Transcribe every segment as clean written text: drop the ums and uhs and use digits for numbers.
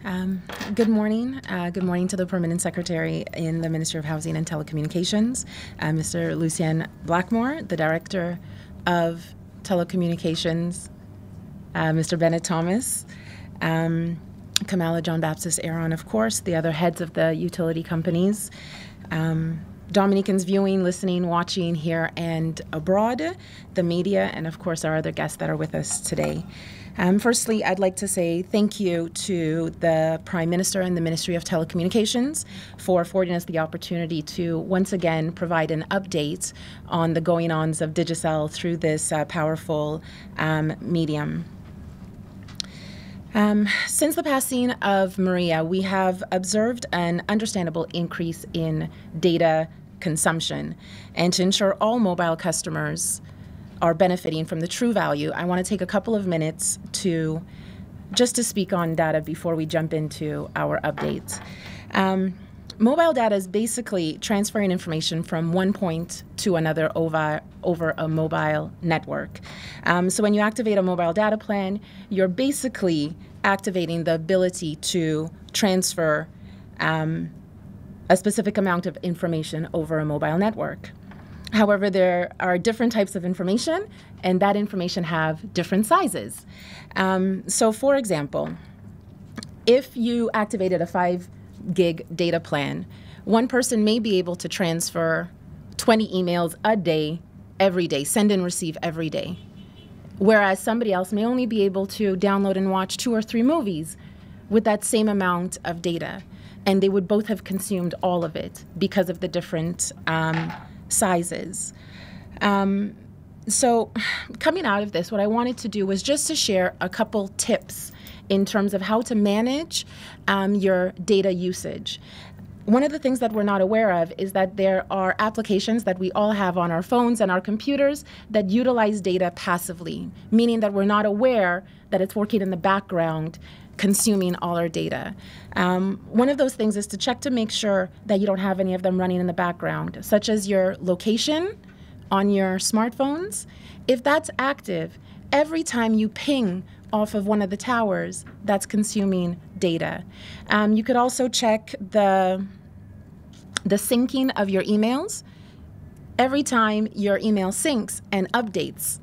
Good morning. Good morning to the Permanent Secretary in the Ministry of Housing and Telecommunications, Mr. Lucien Blackmore, the Director of Telecommunications, Mr. Bennett Thomas, Kamala John Baptiste Aaron, of course, the other heads of the utility companies, Dominicans viewing, listening, watching here and abroad, the media, and of course our other guests that are with us today. Firstly, I'd like to say thank you to the Prime Minister and the Ministry of Telecommunications for affording us the opportunity to once again provide an update on the going-ons of DIGICEL through this powerful medium. Since the passing of Maria, we have observed an understandable increase in data consumption. And to ensure all mobile customers are benefiting from the true value, I want to take a couple of minutes to speak on data before we jump into our updates. Mobile data is basically transferring information from one point to another over a mobile network. So when you activate a mobile data plan, you're basically activating the ability to transfer a specific amount of information over a mobile network. However, there are different types of information, and that information have different sizes. So for example, if you activated a 5 gig data plan, one person may be able to transfer 20 emails a day, every day, send and receive every day. Whereas somebody else may only be able to download and watch 2 or 3 movies with that same amount of data. And they would both have consumed all of it because of the different sizes. So coming out of this, what I wanted to do was just to share a couple tips in terms of how to manage your data usage. One of the things that we're not aware of is that there are applications that we all have on our phones and our computers that utilize data passively, meaning that we're not aware that it's working in the background consuming all our data. One of those things is to check to make sure that you don't have any of them running in the background, such as your location on your smartphones. If that's active, every time you ping off of one of the towers, that's consuming data. You could also check the syncing of your emails. Every time your email syncs and updates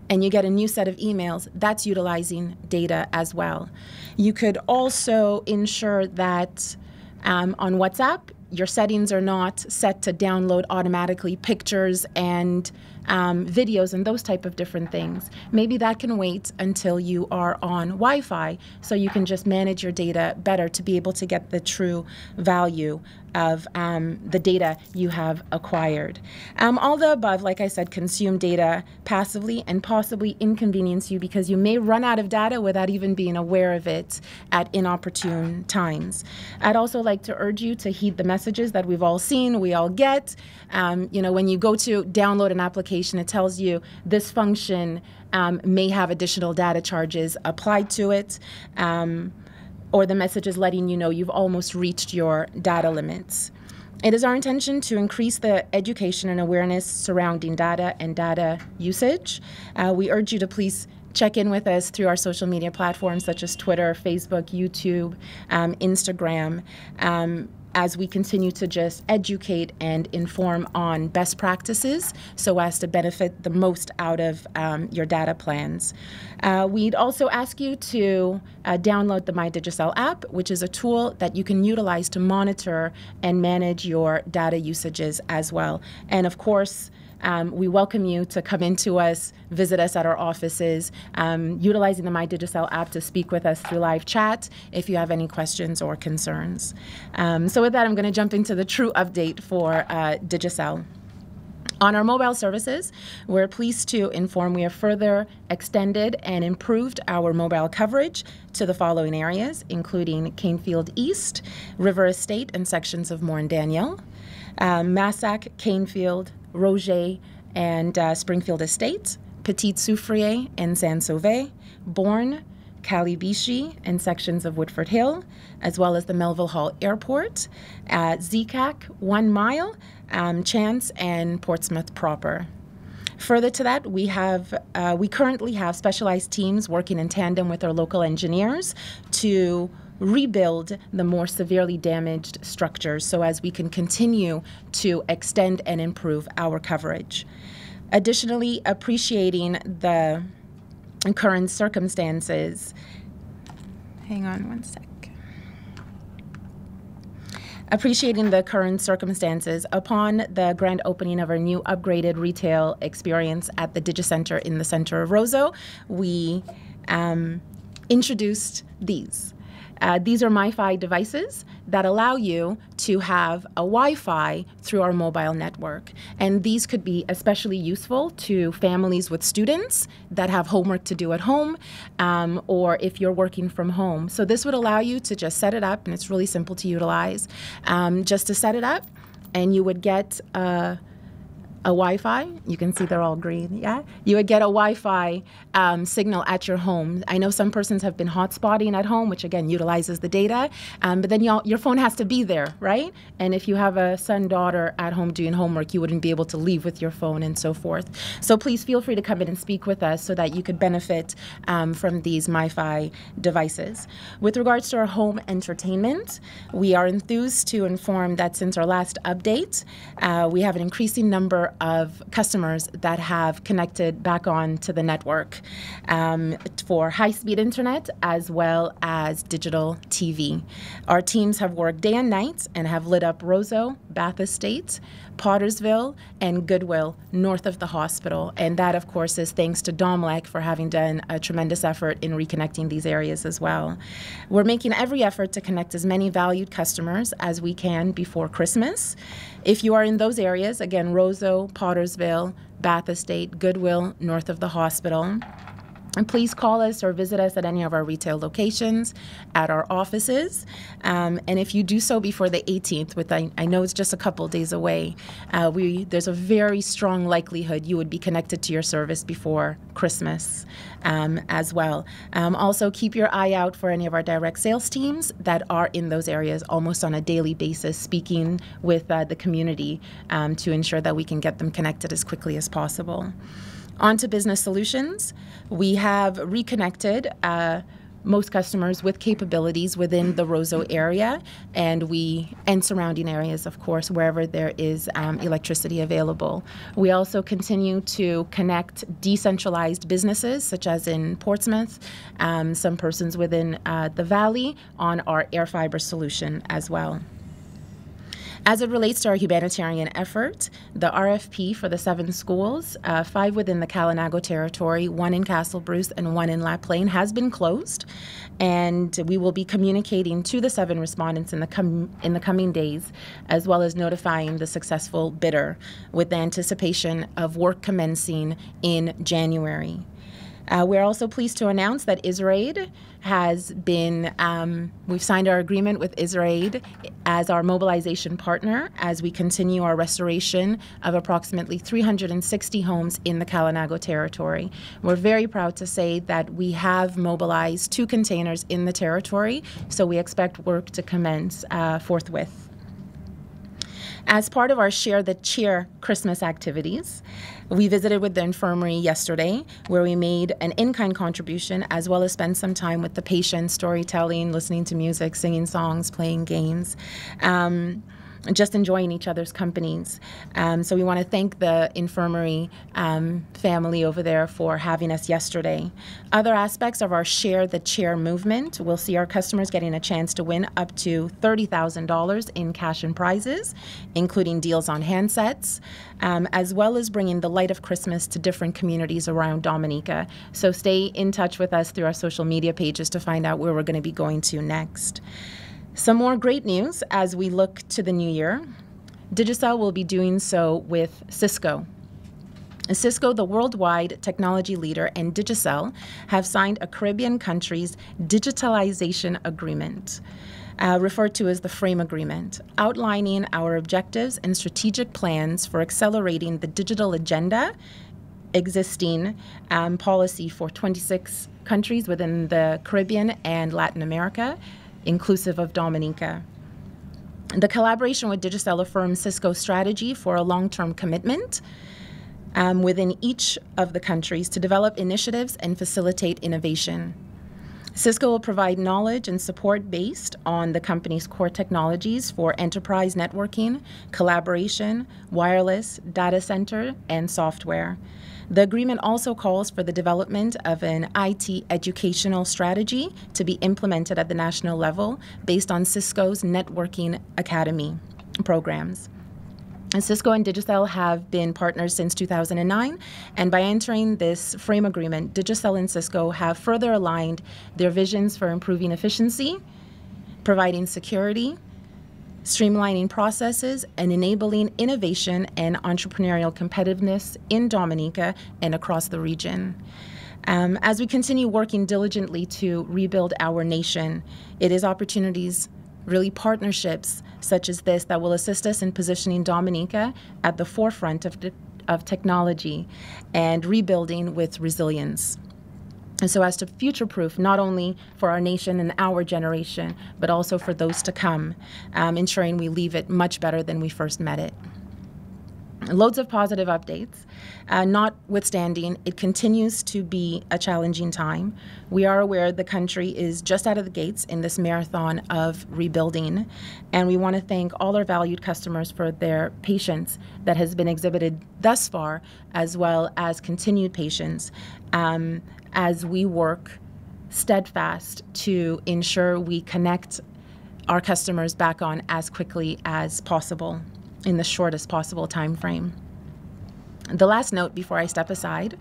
and you get a new set of emails, that's utilizing data as well. You could also ensure that on WhatsApp, your settings are not set to download automatically pictures and videos and those type of different things. Maybe that can wait until you are on Wi-Fi so you can just manage your data better to be able to get the true value of the data you have acquired. All the above, like I said, consume data passively and possibly inconvenience you because you may run out of data without even being aware of it at inopportune times. I'd also like to urge you to heed the messages that we've all seen, we all get. When you go to download an application, it tells you this function may have additional data charges applied to it. Or the message is letting you know you've almost reached your data limits. It is our intention to increase the education and awareness surrounding data and data usage. We urge you to please check in with us through our social media platforms such as Twitter, Facebook, YouTube, Instagram, as we continue to just educate and inform on best practices so as to benefit the most out of your data plans. We'd also ask you to download the My DIGICEL app, which is a tool that you can utilize to monitor and manage your data usages as well. And of course, we welcome you to come into us, visit us at our offices, utilizing the My DIGICEL app to speak with us through live chat if you have any questions or concerns. So with that, I'm going to jump into the true update for DIGICEL. On our mobile services, we're pleased to inform we have further extended and improved our mobile coverage to the following areas, including Canefield East, River Estate, and sections of Moore and Daniel, Massac, Canefield, Roger, and Springfield Estates, Petite Soufriere and Saint-Sauvé, Bourne, Calibishi, and sections of Woodford Hill, as well as the Melville Hall Airport, ZCAC, 1 Mile, Chance, and Portsmouth proper. Further to that, we currently have specialized teams working in tandem with our local engineers to rebuild the more severely damaged structures so as we can continue to extend and improve our coverage. Additionally, appreciating the current circumstances. Hang on one sec. Appreciating the current circumstances, upon the grand opening of our new upgraded retail experience at the DigiCenter in the center of Roseau, we introduced these. These are MiFi devices that allow you to have a Wi-Fi through our mobile network. And these could be especially useful to families with students that have homework to do at home, or if you're working from home. So this would allow you to just set it up, and it's really simple to utilize, just to set it up, and you would get a Wi-Fi. You can see they're all green, yeah? You would get a Wi-Fi signal at your home. I know some persons have been hotspotting at home, which again utilizes the data, but then your phone has to be there, right? And if you have a son, daughter at home doing homework, you wouldn't be able to leave with your phone and so forth. So please feel free to come in and speak with us so that you could benefit from these MiFi devices. With regards to our home entertainment, we are enthused to inform that since our last update, we have an increasing number of customers that have connected back on to the network for high-speed internet as well as digital TV. Our teams have worked day and night and have lit up Roseau, Bath Estate, Pottersville, and Goodwill north of the hospital. And that, of course, is thanks to Domlec for having done a tremendous effort in reconnecting these areas as well. We're making every effort to connect as many valued customers as we can before Christmas. If you are in those areas, again, Roseau, Pottersville, Bath Estate, Goodwill north of the hospital, and please call us or visit us at any of our retail locations, at our offices. And if you do so before the 18th, which I know it's just a couple days away, there's a very strong likelihood you would be connected to your service before Christmas as well. Also, keep your eye out for any of our direct sales teams that are in those areas almost on a daily basis, speaking with the community to ensure that we can get them connected as quickly as possible. On to business solutions. We have reconnected most customers with capabilities within the Roseau area and surrounding areas, of course, wherever there is electricity available. We also continue to connect decentralized businesses, such as in Portsmouth, some persons within the valley, on our air fiber solution as well. As it relates to our humanitarian effort, the RFP for the 7 schools, 5 within the Kalinago territory, 1 in Castle Bruce and 1 in La Plaine, has been closed, and we will be communicating to the 7 respondents in the coming days, as well as notifying the successful bidder with the anticipation of work commencing in January. We're also pleased to announce that IsraAid has been, we've signed our agreement with IsraAid as our mobilization partner as we continue our restoration of approximately 360 homes in the Kalinago territory. We're very proud to say that we have mobilized 2 containers in the territory, so we expect work to commence forthwith. As part of our Share the Cheer Christmas activities, we visited with the infirmary yesterday, where we made an in-kind contribution as well as spent some time with the patients, storytelling, listening to music, singing songs, playing games, just enjoying each other's companies. So we want to thank the infirmary family over there for having us yesterday. Other aspects of our Share the Cheer movement will see our customers getting a chance to win up to $30,000 in cash and prizes, including deals on handsets, as well as bringing the light of Christmas to different communities around Dominica. So stay in touch with us through our social media pages to find out where we're going to be going to next. Some more great news as we look to the new year. DIGICEL will be doing so with Cisco. Cisco, the worldwide technology leader, and DIGICEL have signed a Caribbean country's digitalization agreement, referred to as the Frame Agreement, outlining our objectives and strategic plans for accelerating the digital agenda existing policy for 26 countries within the Caribbean and Latin America, inclusive of Dominica. The collaboration with DIGICEL affirms Cisco's strategy for a long-term commitment within each of the countries to develop initiatives and facilitate innovation. Cisco will provide knowledge and support based on the company's core technologies for enterprise networking, collaboration, wireless, data center, and software. The agreement also calls for the development of an IT educational strategy to be implemented at the national level based on Cisco's Networking Academy programs. And Cisco and DIGICEL have been partners since 2009, and by entering this frame agreement, DIGICEL and Cisco have further aligned their visions for improving efficiency, providing security, streamlining processes, and enabling innovation and entrepreneurial competitiveness in Dominica and across the region. As we continue working diligently to rebuild our nation, it is opportunities, really partnerships such as this that will assist us in positioning Dominica at the forefront of technology and rebuilding with resilience. And so as to future-proof not only for our nation and our generation, but also for those to come, ensuring we leave it much better than we first met it. Loads of positive updates. Notwithstanding, it continues to be a challenging time. We are aware the country is just out of the gates in this marathon of rebuilding, and we want to thank all our valued customers for their patience that has been exhibited thus far, as well as continued patience as we work steadfast to ensure we connect our customers back on as quickly as possible in the shortest possible time frame. The last note before I step aside,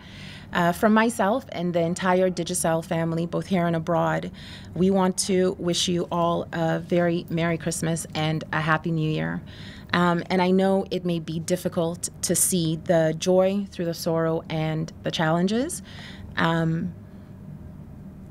from myself and the entire DIGICEL family, both here and abroad, we want to wish you all a very Merry Christmas and a Happy New Year. And I know it may be difficult to see the joy through the sorrow and the challenges,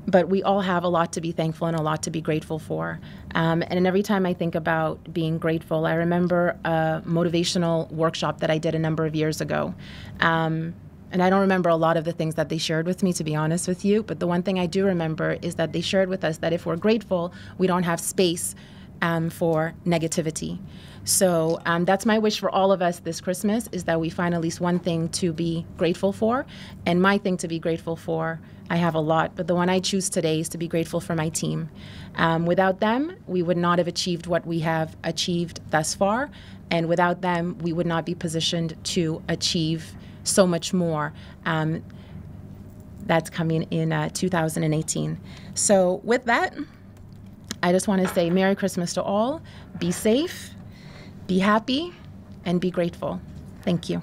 but we all have a lot to be thankful and a lot to be grateful for. And every time I think about being grateful, I remember a motivational workshop that I did a number of years ago. And I don't remember a lot of the things that they shared with me, to be honest with you, but the one thing I do remember is that they shared with us that if we're grateful, we don't have space for negativity. So that's my wish for all of us this Christmas, is that we find at least one thing to be grateful for. And my thing to be grateful for, I have a lot, but the one I choose today is to be grateful for my team. Without them, we would not have achieved what we have achieved thus far. And without them, we would not be positioned to achieve so much more that's coming in 2018. So with that, I just want to say Merry Christmas to all. Be safe, be happy, and be grateful. Thank you.